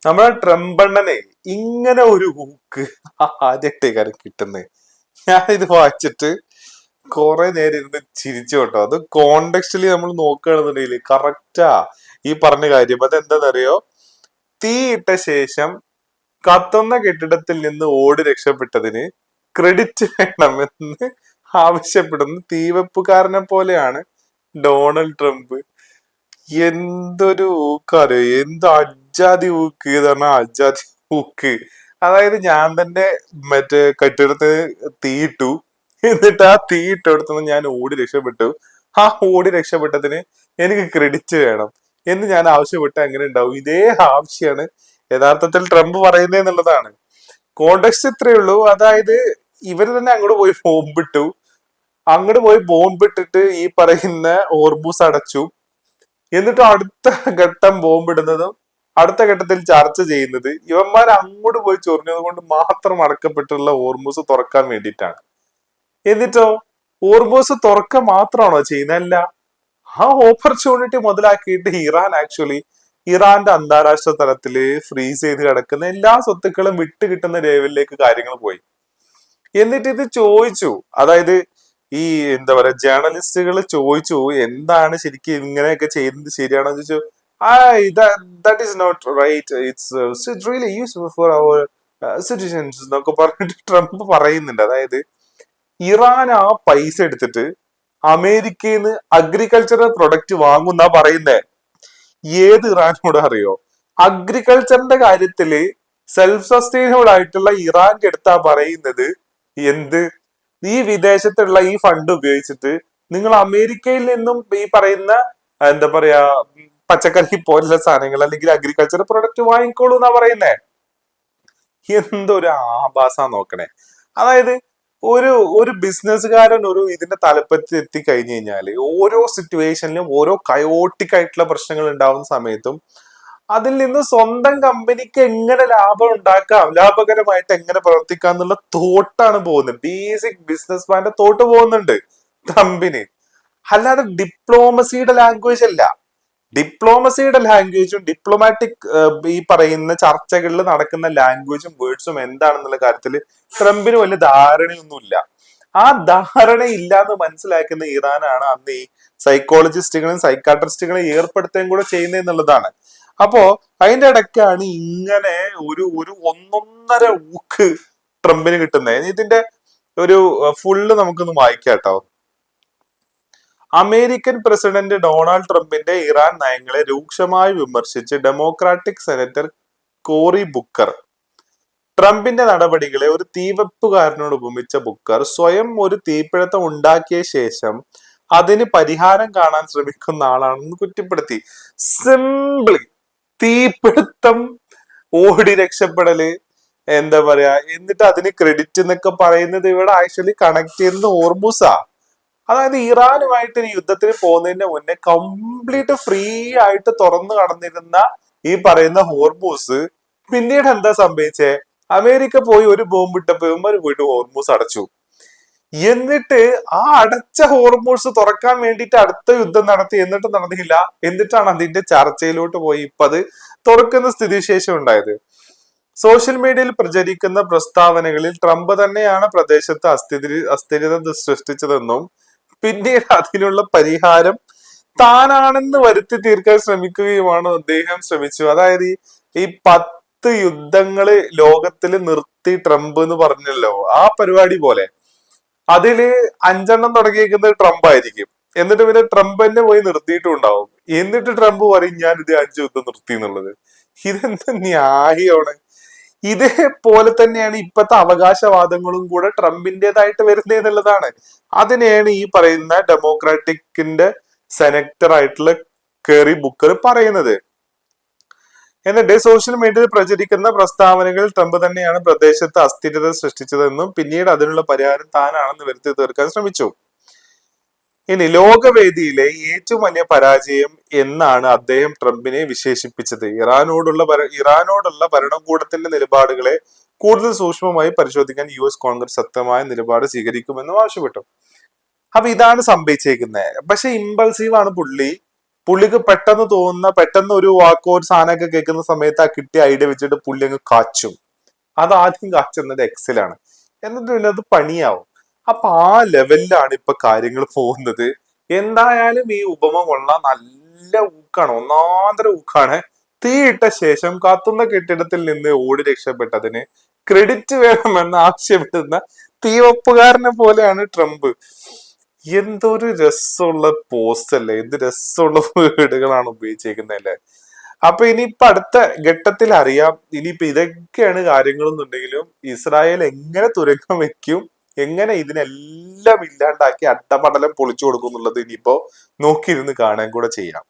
നമ്മളെ ട്രംപണ്ണനെ ഇങ്ങനെ ഒരു ഹൂക്ക് ആദ്യമായിട്ടേക്കാരം കിട്ടുന്നത്. ഞാനിത് വായിച്ചിട്ട് കുറെ നേരം ഇരുന്ന് ചിരിച്ചു കേട്ടോ. അത് കോണ്ടെക്സ്റ്റില് നമ്മൾ നോക്കുകയാണെന്നുണ്ടെങ്കിൽ കറക്റ്റാ ഈ പറഞ്ഞ കാര്യം. അതെന്താണെന്നറിയോ? തീ ഇട്ട ശേഷം കത്തുന്ന കെട്ടിടത്തിൽ നിന്ന് ഓടി രക്ഷപ്പെട്ടതിന് ക്രെഡിറ്റ് വേണമെന്ന് ആവശ്യപ്പെടുന്ന തീവെപ്പുകാരനെ പോലെയാണ് ഡൊണാൾഡ് ട്രംപ്. എന്തൊരു ഊക്കറിയോ, എന്ത് അജാതി ഊക്ക് ഇതാണ്, അജാതി ഊക്ക്. അതായത് ഞാൻ തന്നെ മറ്റേ കെട്ടിടത്തിന് തീയിട്ടു, എന്നിട്ട് ആ തീ ഇട്ടെടുത്തുനിന്ന് ഞാൻ ഓടി രക്ഷപ്പെട്ടു. ആ ഓടി രക്ഷപ്പെട്ടതിന് എനിക്ക് ക്രെഡിറ്റ് വേണം എന്ന് ഞാൻ ആവശ്യപ്പെട്ട എങ്ങനെ ഉണ്ടാവും? ഇതേ ആവശ്യമാണ് യഥാർത്ഥത്തിൽ ട്രംപ് പറയുന്നതെന്നുള്ളതാണ്. കോണ്ടെക്സ്റ്റ് ഇത്രയേ ഉള്ളൂ. അതായത് ഇവര് തന്നെ അങ്ങോട്ട് പോയി ബോംബിട്ടു, അങ്ങോട്ട് പോയി ബോംബിട്ടിട്ട് ഈ പറയുന്ന ഓർബൂസ് അടച്ചു. എന്നിട്ട് അടുത്ത ഘട്ടം ബോംബിടുന്നതും അടുത്ത ഘട്ടത്തിൽ ചർച്ച ചെയ്യുന്നത് ഇവന്മാർ അങ്ങോട്ട് പോയി ചൊറിഞ്ഞത് കൊണ്ട് മാത്രം അടക്കപ്പെട്ടുള്ള ഓർമൂസ് തുറക്കാൻ വേണ്ടിയിട്ടാണ്. എന്നിട്ടോ ഓർമൂസ് തുറക്ക മാത്രമാണോ ചെയ്യുന്നത്? അല്ല, ആ ഓപ്പർച്യൂണിറ്റി മുതലാക്കിയിട്ട് ഇറാൻ ആക്ച്വലി ഇറാന്റെ അന്താരാഷ്ട്ര തലത്തില് ഫ്രീസ് ചെയ്ത് കിടക്കുന്ന എല്ലാ സ്വത്തുക്കളും വിട്ട് കിട്ടുന്ന ലെവലിലേക്ക് കാര്യങ്ങൾ പോയി. എന്നിട്ട് ഇത് ചോദിച്ചു, അതായത് ഈ എന്താ പറയാ ജേർണലിസ്റ്റുകൾ ചോദിച്ചു എന്താണ് ശരിക്കും ഇങ്ങനെയൊക്കെ ചെയ്യുന്നത് ശരിയാണോ ചോദിച്ചു. ആ that is not right, it's really useful for our citizens എന്നൊക്കെ പറഞ്ഞിട്ട് ട്രംപ് പറയുന്നുണ്ട്. അതായത് ഇറാൻ ആ പൈസ എടുത്തിട്ട് അമേരിക്കയിൽ നിന്ന് അഗ്രികൾച്ചറൽ പ്രൊഡക്റ്റ് വാങ്ങുന്ന പറയുന്നേ. ഏത് ഇറാനോട് അറിയോ? അഗ്രികൾച്ചറിന്റെ കാര്യത്തില് സെൽഫ് സസ്റ്റൈനബിൾ ആയിട്ടുള്ള ഇറാന്റെ അടുത്താ പറയുന്നത് എന്ത്, ഈ വിദേശത്തുള്ള ഈ ഫണ്ട് ഉപയോഗിച്ചിട്ട് നിങ്ങൾ അമേരിക്കയിൽ നിന്നും ഈ പറയുന്ന എന്താ പറയാ പച്ചക്കറി പോലുള്ള സാധനങ്ങൾ അല്ലെങ്കിൽ അഗ്രികൾച്ചർ പ്രൊഡക്റ്റ് വാങ്ങിക്കോളൂ എന്നാ പറയുന്നേ. എന്തൊരു ആഭാസ നോക്കണേ. അതായത് ഒരു ഒരു ബിസിനസ്സുകാരൻ ഒരു ഇതിന്റെ തലപ്പത്ത് എത്തിക്കഴിഞ്ഞു കഴിഞ്ഞാല് ഓരോ സിറ്റുവേഷനിലും ഓരോ കയോട്ടിക് ആയിട്ടുള്ള പ്രശ്നങ്ങൾ ഉണ്ടാവുന്ന സമയത്തും അതിൽ നിന്ന് സ്വന്തം കമ്പനിക്ക് എങ്ങനെ ലാഭം ഉണ്ടാക്കാം, ലാഭകരമായിട്ട് എങ്ങനെ പ്രവർത്തിക്കാം എന്നുള്ള തോട്ടാണ് പോകുന്നത്. ബേസിക് ബിസിനസ് മാന്റെ തോട്ട് പോകുന്നുണ്ട് ട്രംപിന്. അല്ലാതെ ഡിപ്ലോമസിയുടെ ലാംഗ്വേജ് അല്ല. ഡിപ്ലോമസിയുടെ ലാംഗ്വേജും ഡിപ്ലോമാറ്റിക് ഈ പറയുന്ന ചർച്ചകളിൽ നടക്കുന്ന ലാംഗ്വേജും വേർഡ്സും എന്താണെന്നുള്ള കാര്യത്തിൽ ട്രംപിന് വലിയ ധാരണയൊന്നുമില്ല. ആ ധാരണ ഇല്ലാന്ന് മനസ്സിലാക്കുന്ന ഇറാനാണ് അന്ന് ഈ സൈക്കോളജിസ്റ്റുകളും സൈക്കാട്രിസ്റ്റുകളെ ഏർപ്പെടുത്തുകയും കൂടെ ചെയ്യുന്നതെന്നുള്ളതാണ്. അപ്പോ അതിന്റെ ഇടയ്ക്കാണ് ഇങ്ങനെ ഒരു ഒരു ഒന്നൊന്നര ഊക്ക് ട്രംപിന് കിട്ടുന്നത്. ഇതിന്റെ ഒരു ഫുള്ള് നമുക്കൊന്ന് വായിക്കാട്ടോ. അമേരിക്കൻ പ്രസിഡന്റ് ഡൊണാൾഡ് ട്രംപിന്റെ ഇറാൻ നയങ്ങളെ രൂക്ഷമായി വിമർശിച്ച് ഡെമോക്രാറ്റിക് സെനറ്റർ കോറി ബുക്കർ. ട്രംപിന്റെ നടപടികളെ ഒരു തീവെപ്പുകാരനോട് ഉപമിച്ച ബുക്കർ സ്വയം ഒരു തീപിടുത്തം ഉണ്ടാക്കിയ ശേഷം അതിന് പരിഹാരം കാണാൻ ശ്രമിക്കുന്ന ആളാണെന്ന് കുറ്റപ്പെടുത്തി. സിംപിളി തീപിടുത്തം, ഓടി രക്ഷപ്പെടല്, എന്താ പറയാ, എന്നിട്ട് അതിന് ക്രെഡിറ്റ് എന്നൊക്കെ പറയുന്നത് ഇവിടെ ആക്ച്വലി കണക്ട് ചെയ്യുന്നത് ഓർമൂസാ. അതായത് ഇറാനുമായിട്ട് ഒരു യുദ്ധത്തിന് പോകുന്നതിന്റെ മുന്നേ കംപ്ലീറ്റ് ഫ്രീ ആയിട്ട് തുറന്നു കടന്നിരുന്ന ഈ പറയുന്ന ഹോർമൂസ് പിന്നീട് എന്താ സംഭവിച്ചേ? അമേരിക്ക പോയി ഒരു ബോംബിട്ടപ്പോ ഇവന്മാര് പോയിട്ട് ഹോർമൂസ് അടച്ചു. എന്നിട്ട് ആ അടച്ച ഹോർമൂസ് തുറക്കാൻ വേണ്ടിയിട്ട് അടുത്ത യുദ്ധം നടത്തി, എന്നിട്ട് നടന്നില്ല. എന്നിട്ടാണ് അതിന്റെ ചർച്ചയിലോട്ട് പോയി ഇപ്പൊ അത് തുറക്കുന്ന സ്ഥിതിവിശേഷം ഉണ്ടായത്. സോഷ്യൽ മീഡിയയിൽ പ്രചരിക്കുന്ന പ്രസ്താവനകളിൽ ട്രംപ് തന്നെയാണ് പ്രദേശത്ത് അസ്ഥിരത സൃഷ്ടിച്ചതെന്നും പിന്നീട് അതിനുള്ള പരിഹാരം താനാണെന്ന് വരുത്തി തീർക്കാൻ ശ്രമിക്കുകയുമാണ് അദ്ദേഹം ശ്രമിച്ചു. അതായത് ഈ 10 യുദ്ധങ്ങള് ലോകത്തിൽ നിർത്തി ട്രംപ് എന്ന് പറഞ്ഞല്ലോ, ആ പരിപാടി പോലെ അതില് 5 തുടങ്ങിയിരിക്കുന്നത് ട്രംപ് ആയിരിക്കും. എന്നിട്ട് പിന്നെ ട്രംപ് തന്നെ പോയി നിർത്തിയിട്ടും ഉണ്ടാവും. എന്നിട്ട് ട്രംപ് പറയും ഞാൻ ഇത് 5 യുദ്ധം നിർത്തി എന്നുള്ളത്. ഇതെന്താ ന്യായമാണ്? ഇതേപോലെ തന്നെയാണ് ഇപ്പോഴത്തെ അവകാശവാദങ്ങളും കൂടെ ട്രംപിന്റേതായിട്ട് വരുന്നത് എന്നുള്ളതാണ്. അതിനെയാണ് ഈ പറയുന്ന ഡെമോക്രാറ്റിക്കിന്റെ സെനറ്റർ ആയിട്ടുള്ള കേറി ബുക്കർ പറയുന്നത്. എന്നിട്ട് സോഷ്യൽ മീഡിയയിൽ പ്രചരിക്കുന്ന പ്രസ്താവനകൾ ട്രംപ് തന്നെയാണ് പ്രദേശത്ത് അസ്ഥിരത സൃഷ്ടിച്ചതെന്നും പിന്നീട് അതിനുള്ള പരിഹാരം താനാണെന്ന് വരുത്തി തീർക്കാൻ ശ്രമിച്ചു. ഇനി ലോകവേദിയിലെ ഏറ്റവും വലിയ പരാജയം എന്നാണ് അദ്ദേഹം ട്രംപിനെ വിശേഷിപ്പിച്ചത്. ഇറാനോടുള്ള ഭരണകൂടത്തിന്റെ നിലപാടുകളെ കൂടുതൽ സൂക്ഷ്മമായി പരിശോധിക്കാൻ US കോൺഗ്രസ് ശക്തമായ നിലപാട് സ്വീകരിക്കുമെന്നും ആവശ്യപ്പെട്ടു. അപ്പൊ ഇതാണ് സംഭവിച്ചേക്കുന്നത്. പക്ഷെ ഇമ്പൾസീവ് ആണ് പുള്ളി. പുള്ളിക്ക് പെട്ടെന്ന് തോന്നുന്ന പെട്ടെന്ന് ഒരു വാക്കോ ഒരു സാധനമൊക്കെ കേൾക്കുന്ന സമയത്ത് ആ കിട്ടിയ ഐഡിയ വെച്ചിട്ട് പുള്ളി അങ്ങ് കാച്ചും. അത് ആദ്യം കാച്ചുന്നത് എക്സലാണ്, എന്നിട്ട് പിന്നെ അത് പണിയാവും. അപ്പൊ ആ ലെവലിലാണ് ഇപ്പൊ കാര്യങ്ങൾ പോകുന്നത്. എന്തായാലും ഈ ഉപമ കൊള്ളാം, നല്ല ഊക്കാണ്, ഒന്നാന്തര ഊക്കാണ്. തീയിട്ട ശേഷം കത്തുന്ന കെട്ടിടത്തിൽ നിന്ന് ഓടി രക്ഷപ്പെട്ടതിന് ക്രെഡിറ്റ് വേണമെന്ന് ആവശ്യപ്പെടുന്ന തീവപ്പുകാരനെ പോലെയാണ് ട്രംപ്. എന്തൊരു രസമുള്ള പോസ്റ്റ് അല്ലേ, എന്ത് രസമുള്ള വീടുകളാണ് ഉപയോഗിച്ചേക്കുന്നത് അല്ലേ. അപ്പൊ ഇനിയിപ്പൊ അടുത്ത ഘട്ടത്തിൽ അറിയാം, ഇനിയിപ്പൊ ഇതൊക്കെയാണ് കാര്യങ്ങളെന്നുണ്ടെങ്കിലും ഇസ്രായേൽ എങ്ങനെ തുരങ്കം വെക്കും, എങ്ങനെ ഇതിനെല്ലാം ഇല്ലാണ്ടാക്കി അട്ടപടലം പൊളിച്ചു കൊടുക്കും എന്നുള്ളത് ഇനിയിപ്പോ നോക്കിയിരുന്ന് കാണാൻ കൂടെ ചെയ്യാം.